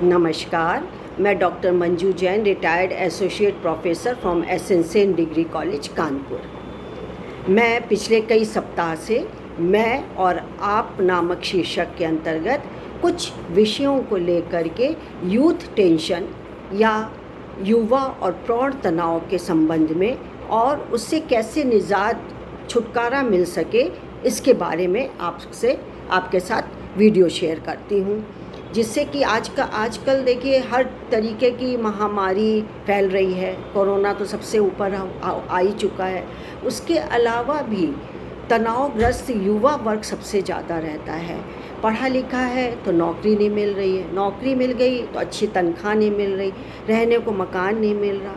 नमस्कार, मैं doctor Manju Jain, retired associate professor from essential degree college Kanpur. मैं पिछले कई सप्ताह से मैं और आप नामक शीर्षक के अंतर्गत कुछ विषयों को लेकर के यूथ टेंशन या युवा और प्रौढ़ तनाव के संबंध में और उससे कैसे निजात छुटकारा मिल सके इसके बारे में आपके साथ वीडियो शेयर करती हूँ, जिससे कि आजकल देखिए हर तरीके की महामारी फैल रही है। कोरोना तो सबसे ऊपर आ ही चुका है। उसके अलावा भी तनावग्रस्त युवा वर्ग सबसे ज़्यादा रहता है। पढ़ा लिखा है तो नौकरी नहीं मिल रही है, नौकरी मिल गई तो अच्छी तनख्वाह नहीं मिल रही, रहने को मकान नहीं मिल रहा,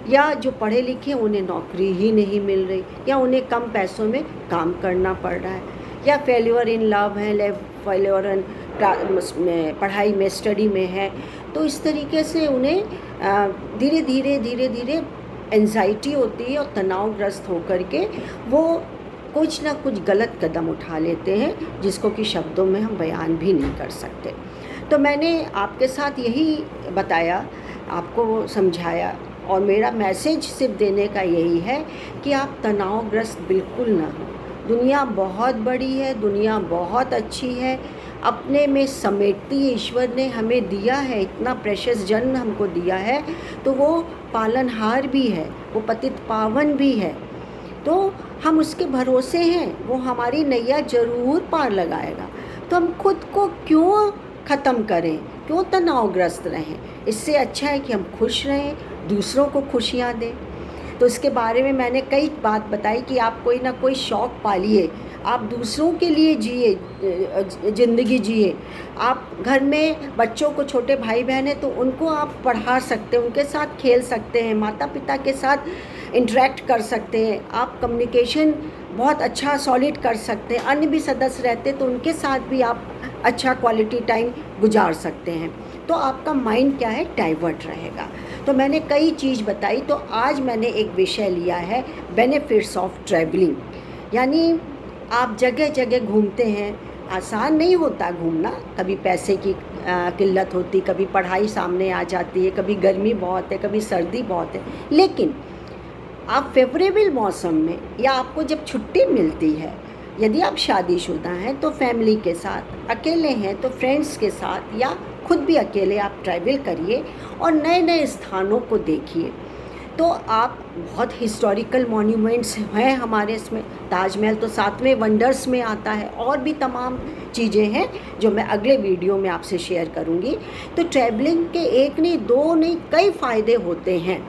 या जो पढ़े लिखे उन्हें नौकरी ही नहीं मिल रही, या उन्हें कम पैसों में काम करना पड़ रहा है, या फेल्योर इन लव है, फेल्योर इन पढ़ाई में, स्टडी में है। तो इस तरीके से उन्हें धीरे धीरे एंजाइटी होती है और तनावग्रस्त होकर के वो कुछ ना कुछ गलत कदम उठा लेते हैं, जिसको कि शब्दों में हम बयान भी नहीं कर सकते। तो मैंने आपके साथ यही बताया, आपको समझाया, और मेरा मैसेज सिर्फ देने का यही है कि आप तनावग्रस्त बिल्कुल ना हो। दुनिया बहुत बड़ी है, दुनिया बहुत अच्छी है, अपने में समेटती ईश्वर ने हमें दिया है, इतना प्रेशियस जन्म हमको दिया है, तो वो पालनहार भी है, वो पतित पावन भी है। तो हम उसके भरोसे हैं, वो हमारी नैया ज़रूर पार लगाएगा। तो हम खुद को क्यों ख़त्म करें, क्यों तनावग्रस्त रहें? इससे अच्छा है कि हम खुश रहें, दूसरों को खुशियाँ दें। तो इसके बारे में मैंने कई बात बताई कि आप कोई ना कोई शौक़ पालिए, आप दूसरों के लिए जिए, ज़िंदगी जिए। आप घर में बच्चों को, छोटे भाई बहन हैं तो उनको आप पढ़ा सकते हैं, उनके साथ खेल सकते हैं, माता पिता के साथ इंटरेक्ट कर सकते हैं, आप कम्युनिकेशन बहुत अच्छा सॉलिड कर सकते हैं। अन्य भी सदस्य रहते तो उनके साथ भी आप अच्छा क्वालिटी टाइम गुजार सकते हैं। तो आपका माइंड क्या है, डाइवर्ट रहेगा। तो मैंने कई चीज़ बताई। तो आज मैंने एक विषय लिया है, बेनिफिट्स ऑफ ट्रैवलिंग। यानी आप जगह जगह घूमते हैं, आसान नहीं होता घूमना, कभी पैसे की किल्लत होती, कभी पढ़ाई सामने आ जाती है, कभी गर्मी बहुत है, कभी सर्दी बहुत है, लेकिन आप फेवरेबल मौसम में या आपको जब छुट्टी मिलती है, यदि आप शादीशुदा हैं तो फैमिली के साथ, अकेले हैं तो फ्रेंड्स के साथ, या खुद भी अकेले आप ट्रैवल करिए और नए नए स्थानों को देखिए। तो आप बहुत हिस्टोरिकल मॉन्यूमेंट्स हैं हमारे इसमें, ताजमहल तो 7वें वंडर्स में आता है, और भी तमाम चीज़ें हैं जो मैं अगले वीडियो में आपसे शेयर करूंगी। तो ट्रैवलिंग के एक नहीं, दो नहीं, कई फ़ायदे होते हैं।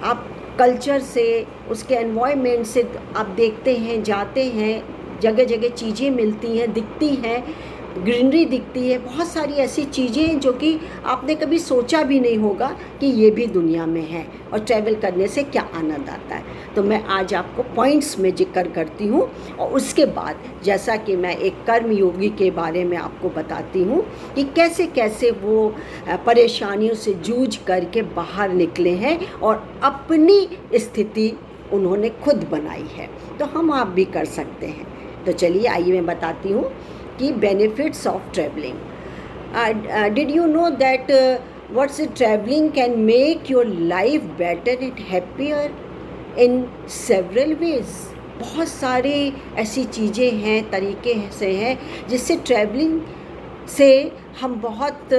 आप कल्चर से, उसके एनवायरनमेंट से आप देखते हैं, जाते हैं, जगह जगह चीज़ें मिलती हैं, दिखती हैं, ग्रीनरी दिखती है, बहुत सारी ऐसी चीज़ें जो कि आपने कभी सोचा भी नहीं होगा कि ये भी दुनिया में है, और ट्रैवल करने से क्या आनंद आता है। तो मैं आज आपको पॉइंट्स में जिक्र करती हूँ, और उसके बाद जैसा कि मैं एक कर्मयोगी के बारे में आपको बताती हूँ कि कैसे कैसे वो परेशानियों से जूझ करके बाहर निकले हैं और अपनी स्थिति उन्होंने खुद बनाई है। तो हम आप भी कर सकते हैं। तो चलिए आइए मैं बताती हूँ कि benefits of travelling. Did you know that what's travelling can make your life better and happier in several ways. बहुत सारी ऐसी चीज़ें हैं, तरीके से हैं जिससे ट्रैवलिंग से हम बहुत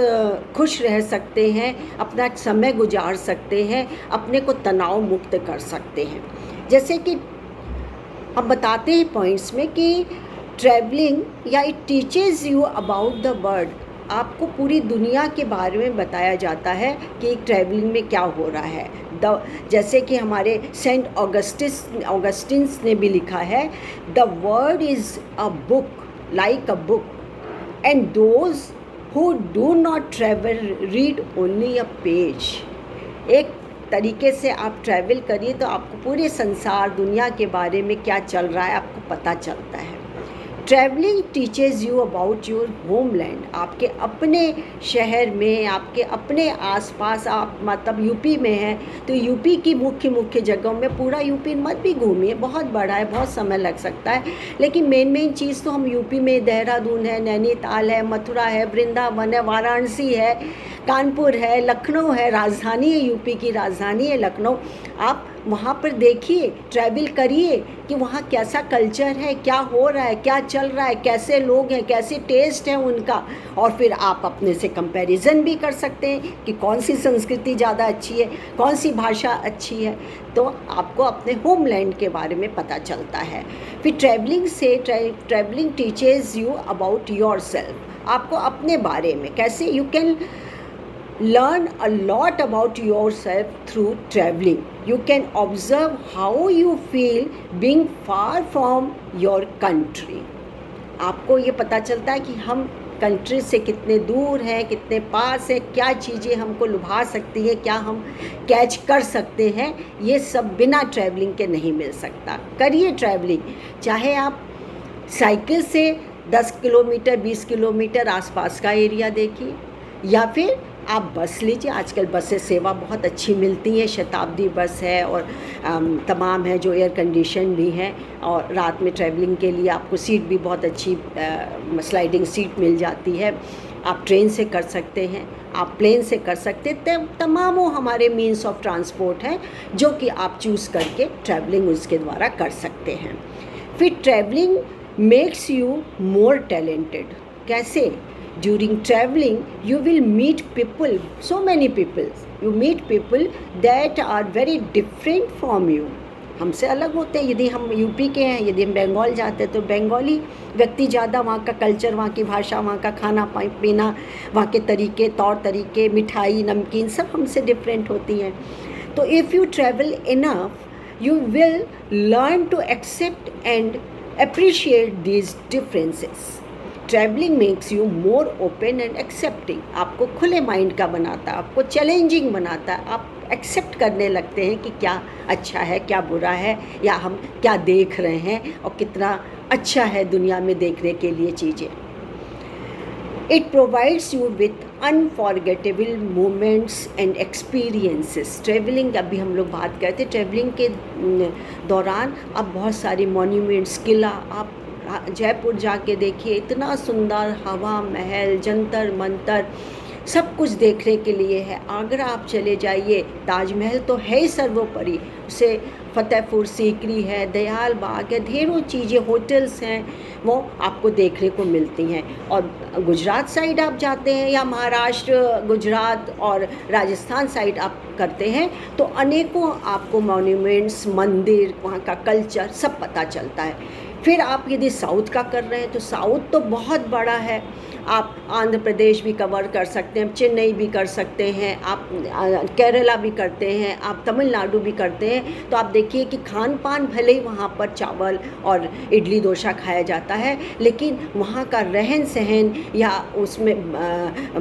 खुश रह सकते हैं, अपना समय गुजार सकते हैं, अपने को तनाव मुक्त कर सकते हैं। जैसे कि हम बताते हैं पॉइंट्स में कि ट्रैवलिंग या it teaches you about the world. आपको पूरी दुनिया के बारे में बताया जाता है कि ट्रैवलिंग में क्या हो रहा है। जैसे कि हमारे सेंट ऑगस्टिन्स ने भी लिखा है, the world is a book, like a book, and those who do not travel read only a page. एक तरीके से आप ट्रैवल करिए तो आपको पूरे संसार, दुनिया के बारे में क्या चल रहा है आपको पता चलता है। Travelling teaches you about your homeland. आपके अपने शहर में, आपके अपने आसपास, आप मतलब यूपी में हैं तो यूपी की मुख्य जगहों में, पूरा यूपी मत भी घूमिए, बहुत बड़ा है, बहुत समय लग सकता है, लेकिन मेन चीज़ तो हम यूपी में देहरादून है, नैनीताल है, मथुरा है, वृंदावन है, वाराणसी है, कानपुर है, लखनऊ है, राजधानी है, यूपी की राजधानी है लखनऊ। आप वहाँ पर देखिए, ट्रैवल करिए कि वहाँ कैसा कल्चर है, क्या हो रहा है, क्या चल रहा है, कैसे लोग हैं, कैसे टेस्ट है उनका, और फिर आप अपने से कंपैरिजन भी कर सकते हैं कि कौन सी संस्कृति ज़्यादा अच्छी है, कौन सी भाषा अच्छी है, तो आपको अपने होमलैंड के बारे में पता चलता है। फिर travelling teaches you about yourself. आपको अपने बारे में कैसे, you can learn a lot about yourself through traveling. You can observe how you feel being far from your country. आपको ये पता चलता है कि हम कंट्री से कितने दूर हैं, कितने पास हैं, क्या चीज़ें हमको लुभा सकती हैं, क्या हम कैच कर सकते हैं, ये सब बिना ट्रैवलिंग के नहीं मिल सकता। करिए ट्रैवलिंग, चाहे आप साइकिल से 10 किलोमीटर 20 किलोमीटर आसपास का एरिया देखिए, या फिर आप बस लीजिए। आजकल बसें सेवा बहुत अच्छी मिलती हैं, शताब्दी बस है और तमाम है जो एयर कंडीशन भी हैं, और रात में ट्रैवलिंग के लिए आपको सीट भी बहुत अच्छी स्लाइडिंग सीट मिल जाती है। आप ट्रेन से कर सकते हैं, आप प्लेन से कर सकते हैं, तमाम वो हमारे मीन्स ऑफ ट्रांसपोर्ट हैं जो कि आप चूज़ करके ट्रैवलिंग उसके द्वारा कर सकते हैं। फिर travelling makes you more talented. कैसे? During traveling you will meet people, so many people, you meet people that are very different from you, हमसे अलग होते हैं। यदि हम यूपी के हैं, यदि हम बंगाल जाते हैं तो बंगाली व्यक्ति ज़्यादा, वहाँ का कल्चर, वहाँ की भाषा, वहाँ का खाना पीना, वहाँ के तरीके, तौर तरीके, मिठाई, नमकीन, सब हमसे डिफरेंट होती हैं। तो if you travel enough you will learn to accept and appreciate these differences. Travelling makes you more open and accepting. आपको खुले माइंड का बनाता है, आपको चैलेंजिंग बनाता है, आप एक्सेप्ट करने लगते हैं कि क्या अच्छा है, क्या बुरा है, या हम क्या देख रहे हैं और कितना अच्छा है दुनिया में देखने के लिए चीज़ें। It provides you with unforgettable moments and experiences. Travelling, अभी हम लोग बात करते, ट्रैवलिंग के दौरान आप बहुत सारी मॉन्यूमेंट्स, किला, आप जयपुर जाके देखिए, इतना सुंदर हवा महल, जंतर मंतर, सब कुछ देखने के लिए है। आगरा आप चले जाइए, ताजमहल तो है ही सर्वोपरि, उसे फतेहपुर सीकरी है, दयाल बाग है, ढेरों चीज़ें, होटल्स हैं, वो आपको देखने को मिलती हैं। और गुजरात साइड आप जाते हैं, या महाराष्ट्र, गुजरात और राजस्थान साइड आप करते हैं तो अनेकों आपको मॉन्यूमेंट्स, मंदिर, वहाँ का कल्चर सब पता चलता है। फिर आप यदि साउथ का कर रहे हैं तो साउथ तो बहुत बड़ा है, आप आंध्र प्रदेश भी कवर कर सकते हैं, चेन्नई भी कर सकते हैं, आप केरला भी करते हैं, आप तमिलनाडु भी करते हैं। तो आप देखिए कि खान पान भले ही वहाँ पर चावल और इडली डोसा खाया जाता है, लेकिन वहाँ का रहन सहन या उसमें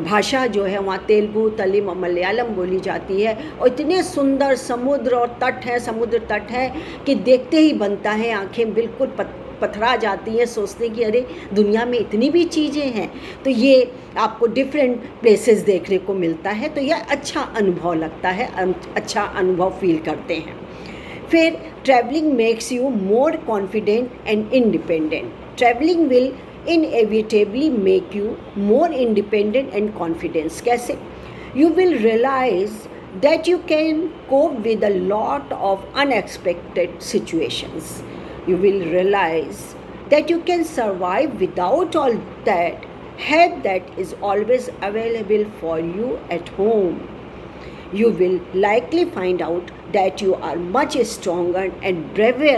भाषा जो है, वहाँ तेलुगु, तमिल, मलयालम बोली जाती है, और इतने सुंदर समुद्र और तट है, समुद्र तट है कि देखते ही बनता है, आँखें बिल्कुल पथरा जाती हैं, सोचते कि अरे दुनिया में इतनी भी चीज़ें हैं। तो ये आपको डिफरेंट प्लेसेस देखने को मिलता है, तो यह अच्छा अनुभव लगता है, अच्छा अनुभव फील करते हैं। फिर travelling makes you more confident and independent. Travelling will inevitably make you more independent and confidence. कैसे? You will realise that you can cope with a lot of unexpected situations. You will realize that you can survive without all that help that is always available for you at home. You will likely find out that you are much stronger and braver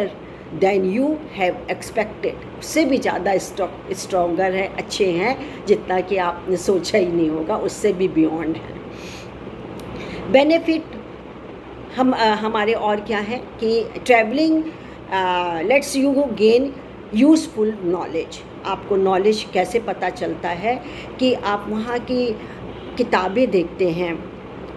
than you have expected. उससे भी ज़्यादा stronger है, अच्छे हैं, जितना कि आपने सोचा ही नहीं होगा, उससे भी बियॉन्ड है। बेनिफिट हमारे और क्या है कि travelling let's you gain useful knowledge. आपको नॉलेज कैसे पता चलता है कि आप वहाँ की किताबें देखते हैं,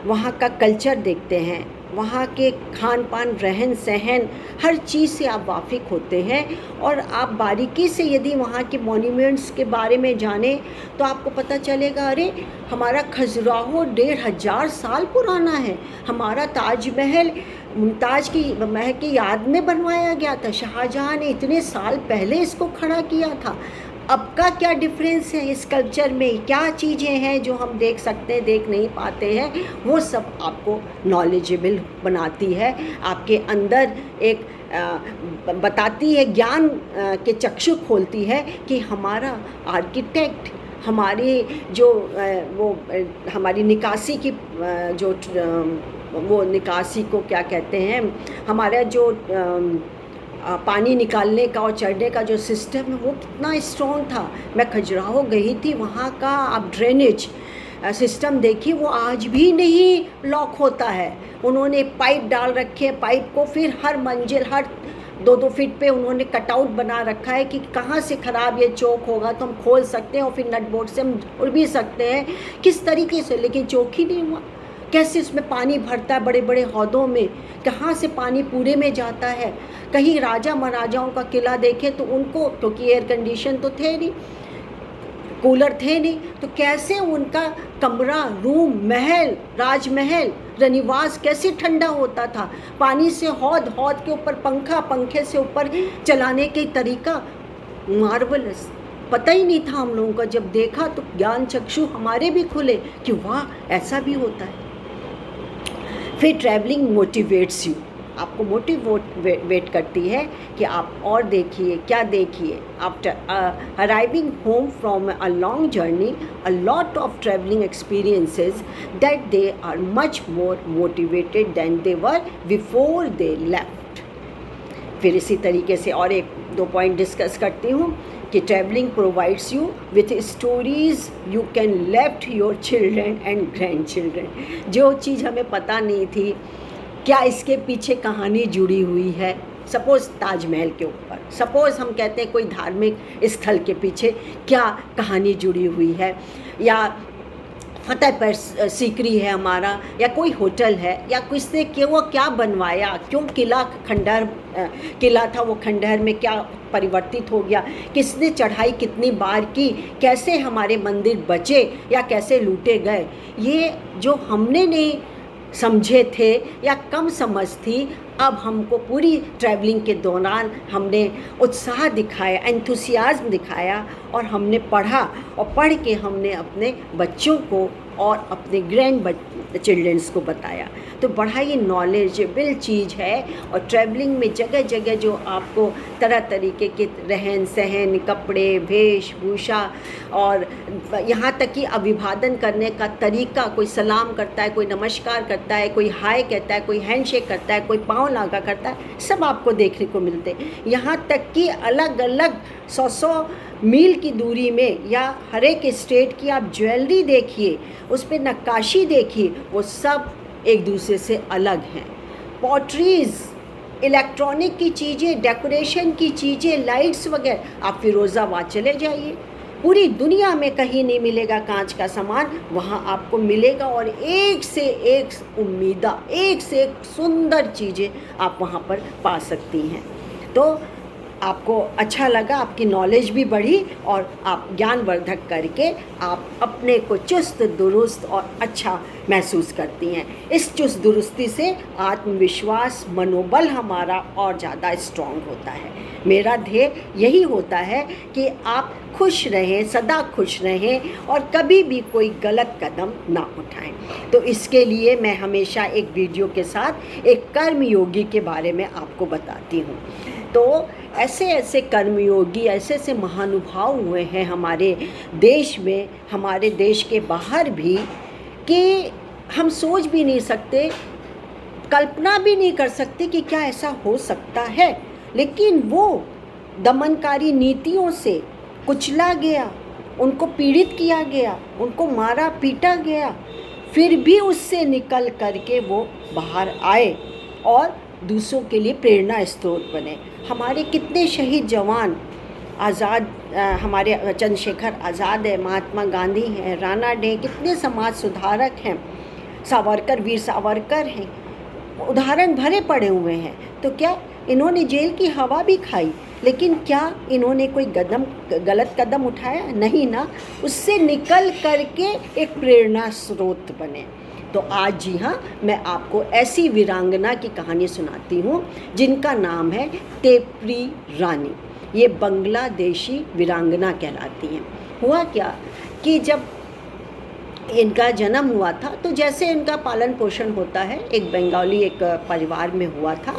वहाँ का कल्चर देखते हैं, वहाँ के खान पान, रहन सहन, हर चीज़ से आप वाकिफ़ होते हैं। और आप बारीकी से यदि वहाँ के मॉन्यूमेंट्स के बारे में जानें तो आपको पता चलेगा, अरे हमारा खजुराहो 1500 साल पुराना है। हमारा ताजमहल मुमताज़ की महल की याद में बनवाया गया था। शाहजहाँ ने इतने साल पहले इसको खड़ा किया था। अब का क्या डिफरेंस है इस कल्चर में, क्या चीज़ें हैं जो हम देख सकते हैं, देख नहीं पाते हैं, वो सब आपको नॉलेजेबल बनाती है, आपके अंदर एक बताती है, ज्ञान के चक्षु खोलती है कि हमारा आर्किटेक्ट, हमारी जो वो हमारी निकासी की जो वो निकासी को क्या कहते हैं, हमारा जो पानी निकालने का और चढ़ने का जो सिस्टम है वो कितना स्ट्रॉन्ग था। मैं खजुराहो गई थी, वहाँ का आप ड्रेनेज सिस्टम देखिए, वो आज भी नहीं लॉक होता है। उन्होंने पाइप डाल रखे हैं, पाइप को फिर हर मंजिल, हर 2-2 फीट पे उन्होंने कटआउट बना रखा है कि कहाँ से ख़राब ये चौक होगा तो हम खोल सकते हैं और फिर नट बोल्ट से हम उड़ भी सकते हैं, किस तरीके से। लेकिन चौक ही नहीं हुआ। कैसे उसमें पानी भरता है बड़े बड़े हौदों में, कहाँ से पानी पूरे में जाता है। कहीं राजा महाराजाओं का किला देखें तो उनको, क्योंकि एयर कंडीशन तो थे नहीं, कूलर थे नहीं, तो कैसे उनका कमरा, रूम, महल, राजमहल, रनिवास कैसे ठंडा होता था। पानी से हौद, हौद के ऊपर पंखा, पंखे से ऊपर चलाने के तरीका मार्वलस, पता ही नहीं था हम लोगों का। जब देखा तो ज्ञान चक्षु हमारे भी खुले कि वाह ऐसा भी होता है। फिर ट्रैवलिंग मोटिवेट्स यू, आपको मोटिवेट करती है कि आप और देखिए, क्या देखिए। After arriving home from a long journey, a lot of travelling experiences that they are much more motivated than they were before they left. फिर इसी तरीके से और 1-2 पॉइंट डिस्कस करती हूँ कि travelling provides you with stories you can left your children and grand children. जो चीज़ हमें पता नहीं थी, क्या इसके पीछे कहानी जुड़ी हुई है। सपोज़ ताजमहल के ऊपर, सपोज़ हम कहते हैं कोई धार्मिक स्थल के पीछे क्या कहानी जुड़ी हुई है, या फतेहपुर सीकरी है हमारा, या कोई होटल है, या किसने क्यों क्या बनवाया, क्यों किला खंडहर किला था वो खंडहर में क्या परिवर्तित हो गया, किसने चढ़ाई कितनी बार की, कैसे हमारे मंदिर बचे या कैसे लूटे गए। ये जो हमने नहीं समझे थे या कम समझ थी, अब हमको पूरी ट्रैवलिंग के दौरान हमने उत्साह दिखाया, एंथुसियाज्म दिखाया, और हमने पढ़ा, और पढ़ के हमने अपने बच्चों को और अपने ग्रैंड चिल्ड्रंस को बताया। तो बड़ा ही नॉलेजेबल चीज़ है। और ट्रैवलिंग में जगह जगह जो आपको तरह तरीके के रहन सहन, कपड़े, वेशभूषा, और यहाँ तक कि अभिवादन करने का तरीका, कोई सलाम करता है, कोई नमस्कार करता है, कोई हाय कहता है, कोई हैंडशेक करता है, कोई पाँव लागा करता है, सब आपको देखने को मिलते हैं। यहाँ तक कि अलग अलग 100 मील की दूरी में या हर एक स्टेट की आप ज्वेलरी देखिए, उस पर नक्काशी देखिए, वो सब एक दूसरे से अलग हैं। पॉटरीज़, इलेक्ट्रॉनिक की चीज़ें, डेकोरेशन की चीज़ें, लाइट्स वगैरह, आप फिरोज़ाबाद चले जाइए, पूरी दुनिया में कहीं नहीं मिलेगा कांच का सामान, वहाँ आपको मिलेगा। और एक से एक उम्मीदा, एक से एक सुंदर चीज़ें आप वहाँ पर पा सकती हैं। तो आपको अच्छा लगा, आपकी नॉलेज भी बढ़ी, और आप ज्ञानवर्धक करके आप अपने को चुस्त दुरुस्त और अच्छा महसूस करती हैं। इस चुस्त दुरुस्ती से आत्मविश्वास, मनोबल हमारा और ज़्यादा स्ट्रॉन्ग होता है। मेरा ध्येय यही होता है कि आप खुश रहें, सदा खुश रहें, और कभी भी कोई गलत कदम ना उठाएं। तो इसके लिए मैं हमेशा एक वीडियो के साथ एक कर्मयोगी के बारे में आपको बताती हूँ। तो ऐसे ऐसे कर्मयोगी, ऐसे ऐसे महानुभाव हुए हैं हमारे देश में, हमारे देश के बाहर भी, कि हम सोच भी नहीं सकते, कल्पना भी नहीं कर सकते कि क्या ऐसा हो सकता है। लेकिन वो दमनकारी नीतियों से कुचला गया, उनको पीड़ित किया गया, उनको मारा पीटा गया, फिर भी उससे निकल करके वो बाहर आए और दूसरों के लिए प्रेरणा स्रोत बने। हमारे कितने शहीद जवान, आज़ाद, हमारे चंद्रशेखर आज़ाद है, महात्मा गांधी हैं, राणा डे, कितने समाज सुधारक हैं, सावरकर, वीर सावरकर हैं, उदाहरण भरे पड़े हुए हैं। तो क्या इन्होंने जेल की हवा भी खाई, लेकिन क्या इन्होंने कोई गलत कदम उठाया? नहीं ना। उससे निकल करके एक प्रेरणा स्रोत बने। तो आज जी हाँ, मैं आपको ऐसी वीरांगना की कहानी सुनाती हूँ जिनका नाम है तेपरी रानी। ये बांग्लादेशी वीरांगना कहलाती हैं। हुआ क्या कि जब इनका जन्म हुआ था तो जैसे इनका पालन पोषण होता है, एक बंगाली एक परिवार में हुआ था,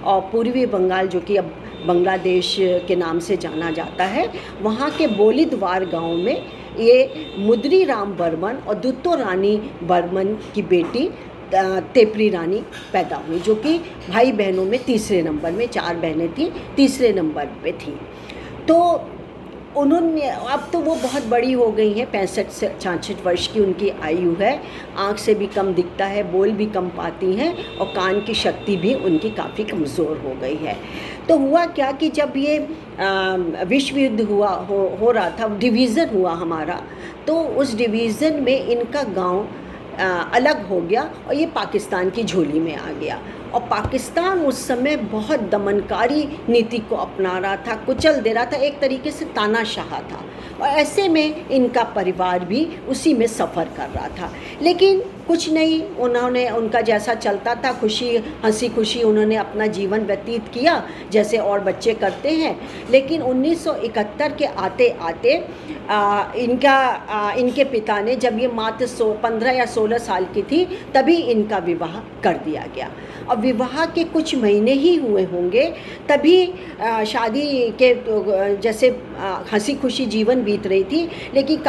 और पूर्वी बंगाल जो कि अब बांग्लादेश के नाम से जाना जाता है, वहाँ के बोलिद्वार गांव में ये मुद्री राम बर्मन और दुत्तो रानी बर्मन की बेटी तेपरी रानी पैदा हुई, जो कि भाई बहनों में तीसरे नंबर में, 4 बहनें थी, तीसरे नंबर पे थी। तो उन्होंने, अब तो वो बहुत बड़ी हो गई हैं, 65 से 66 वर्ष की उनकी आयु है, आँख से भी कम दिखता है, बोल भी कम पाती हैं, और कान की शक्ति भी उनकी काफ़ी कमज़ोर हो गई है। तो हुआ क्या कि जब ये विश्व युद्ध हो रहा था, डिवीज़न हुआ हमारा, तो उस डिवीज़न में इनका गांव अलग हो गया और ये पाकिस्तान की झोली में आ गया। और पाकिस्तान उस समय बहुत दमनकारी नीति को अपना रहा था, कुचल दे रहा था, एक तरीके से तानाशाह था, और ऐसे में इनका परिवार भी उसी में सफ़र कर रहा था। लेकिन कुछ नहीं, उन्होंने, उनका जैसा चलता था, खुशी हंसी खुशी उन्होंने अपना जीवन व्यतीत किया जैसे और बच्चे करते हैं। लेकिन 1971 के आते आते इनके पिता ने, जब ये मात्र 15 या 16 साल की थी, तभी इनका विवाह कर दिया गया। और विवाह के कुछ महीने ही हुए होंगे, तभी शादी के जैसे हंसी खुशी जीवन बीत रही थी, लेकिन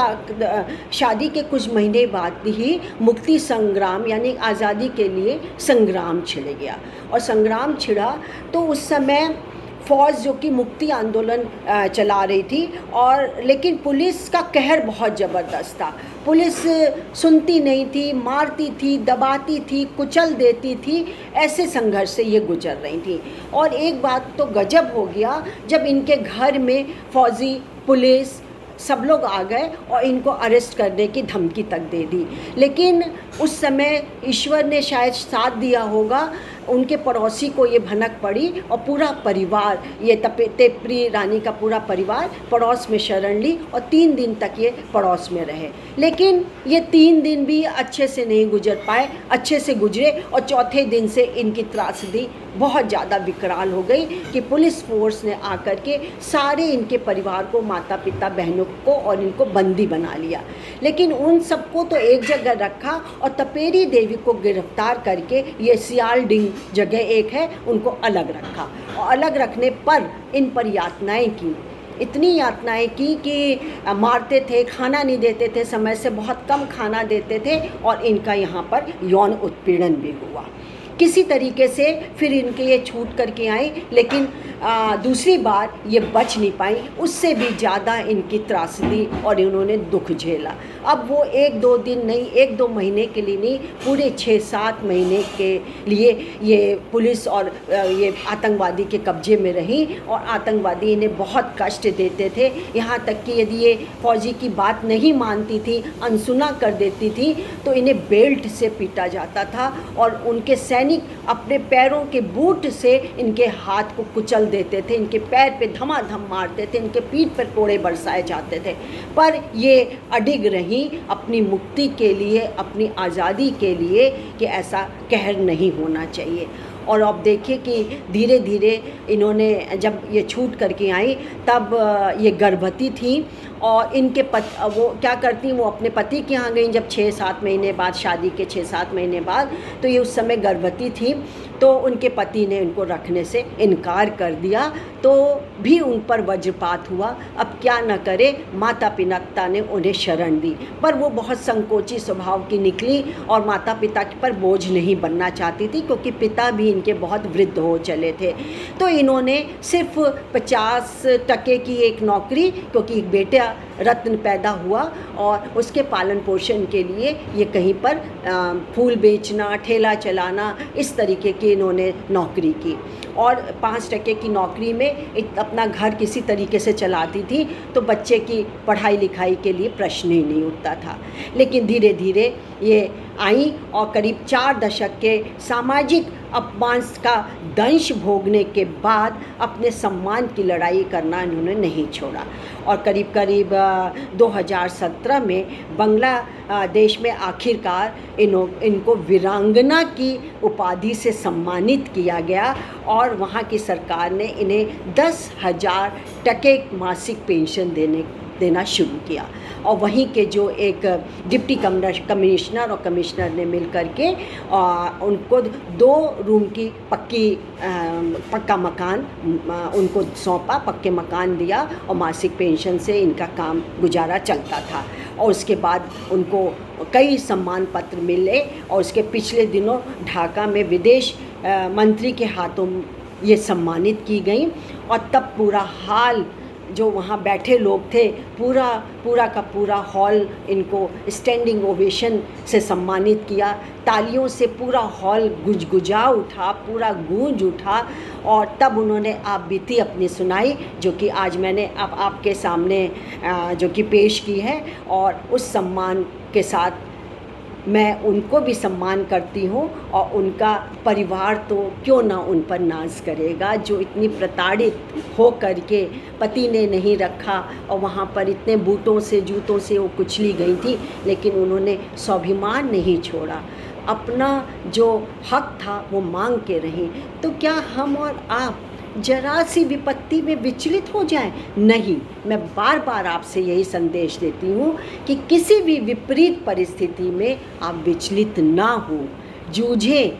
शादी के कुछ महीने बाद ही मुक्ति संग्राम यानी आज़ादी के लिए संग्राम छिड़ गया। और संग्राम छिड़ा तो उस समय फ़ौज जो कि मुक्ति आंदोलन चला रही थी, और लेकिन पुलिस का कहर बहुत ज़बरदस्त था। पुलिस सुनती नहीं थी, मारती थी, दबाती थी, कुचल देती थी, ऐसे संघर्ष से ये गुजर रही थी। और एक बात तो गजब हो गया, जब इनके घर में फ़ौजी, पुलिस सब लोग आ गए और इनको अरेस्ट करने की धमकी तक दे दी। लेकिन उस समय ईश्वर ने शायद साथ दिया होगा, उनके पड़ोसी को ये भनक पड़ी और पूरा परिवार, ये तेपरी रानी का पूरा परिवार पड़ोस में शरण ली, और 3 दिन तक ये पड़ोस में रहे। लेकिन ये 3 दिन भी अच्छे से नहीं गुजर पाए, अच्छे से गुजरे, और चौथे दिन से इनकी त्रासदी बहुत ज़्यादा विकराल हो गई कि पुलिस फोर्स ने आकर के सारे इनके परिवार को, माता पिता, बहनों को और इनको बंदी बना लिया। लेकिन उन सबको तो एक जगह रखा और तपेरी देवी को गिरफ्तार करके, ये सियालडिंग जगह एक है, उनको अलग रखा। और अलग रखने पर इन पर यातनाएं की, इतनी यातनाएं की कि मारते थे, खाना नहीं देते थे, समय से बहुत कम खाना देते थे, और इनका यहाँ पर यौन उत्पीड़न भी हुआ। किसी तरीके से फिर इनके ये छूट करके आई, लेकिन दूसरी बार ये बच नहीं पाई, उससे भी ज़्यादा इनकी त्रासदी और इन्होंने दुख झेला। अब वो 1-2 दिन नहीं, 1-2 महीने के लिए नहीं, पूरे 6-7 महीने के लिए ये पुलिस और ये आतंकवादी के कब्जे में रही, और आतंकवादी इन्हें बहुत कष्ट देते थे। यहाँ तक कि यदि ये फौजी की बात नहीं मानती थी, अनसुना कर देती थी, तो इन्हें बेल्ट से पीटा जाता था, और उनके सैनिक अपने पैरों के बूट से इनके हाथ को कुचल देते थे, इनके पैर पे धमाधम मारते थे, इनके पीठ पर कोड़े बरसाए जाते थे। पर ये अडिग रहीं अपनी मुक्ति के लिए, अपनी आज़ादी के लिए, कि ऐसा कहर नहीं होना चाहिए। और अब देखिए कि धीरे धीरे इन्होंने, जब ये छूट करके आई, तब ये गर्भवती थी, और इनके वो क्या करती, वो अपने पति के यहाँ गई जब 6-7 महीने बाद, शादी के 6-7 महीने बाद, तो ये उस समय गर्भवती थी। तो उनके पति ने उनको रखने से इनकार कर दिया, तो भी उन पर वज्रपात हुआ। अब क्या न करे, माता पिता ने उन्हें शरण दी, पर वो बहुत संकोची स्वभाव की निकली और माता पिता पर बोझ नहीं बनना चाहती थी, क्योंकि पिता भी इनके बहुत वृद्ध हो चले थे। तो इन्होंने सिर्फ 50% की एक नौकरी, क्योंकि एक बेटा रत्न पैदा हुआ और उसके पालन पोषण के लिए ये कहीं पर फूल बेचना, ठेला चलाना, इस तरीके की इन्होंने नौकरी की और 5 टके की नौकरी में अपना घर किसी तरीके से चलाती थी, तो बच्चे की पढ़ाई लिखाई के लिए प्रश्न ही नहीं उठता था। लेकिन धीरे धीरे ये आई और करीब 4 दशक के सामाजिक अपमान का दंश भोगने के बाद अपने सम्मान की लड़ाई करना इन्होंने नहीं छोड़ा और करीब करीब 2017 में बांग्लादेश में आखिरकार इनको वीरांगना की उपाधि से सम्मानित किया गया और वहाँ की सरकार ने इन्हें 10,000 टके मासिक पेंशन देना शुरू किया और वहीं के जो एक डिप्टी कमिश्नर और कमिश्नर ने मिल कर के उनको 2 रूम की पक्का मकान उनको सौंपा, पक्के मकान दिया और मासिक पेंशन से इनका काम गुजारा चलता था। और उसके बाद उनको कई सम्मान पत्र मिले और उसके पिछले दिनों ढाका में विदेश मंत्री के हाथों ये सम्मानित की गई और तब पूरा हाल जो वहाँ बैठे लोग थे पूरा का पूरा हॉल इनको स्टैंडिंग ओवेशन से सम्मानित किया, तालियों से पूरा हॉल गुजगुजा उठा, पूरा गूंज उठा और तब उन्होंने आप बीती अपनी सुनाई जो कि आज मैंने अब आपके सामने जो कि पेश की है और उस सम्मान के साथ मैं उनको भी सम्मान करती हूँ और उनका परिवार तो क्यों ना उन पर नाज करेगा जो इतनी प्रताड़ित हो कर के पति ने नहीं रखा और वहाँ पर इतने बूटों से जूतों से वो कुचली गई थी, लेकिन उन्होंने स्वाभिमान नहीं छोड़ा, अपना जो हक था वो मांग के रहीं। तो क्या हम और आप जरा सी विपत्ति में विचलित हो जाएं? नहीं, मैं बार बार आपसे यही संदेश देती हूँ कि किसी भी विपरीत परिस्थिति में आप विचलित ना हो, जूझें,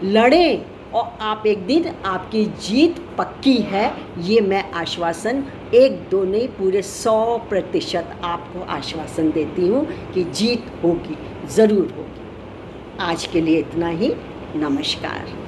लड़ें और आप एक दिन आपकी जीत पक्की है, ये मैं आश्वासन 1-2 नहीं पूरे 100% आपको आश्वासन देती हूँ कि जीत होगी, ज़रूर होगी। आज के लिए इतना ही, नमस्कार।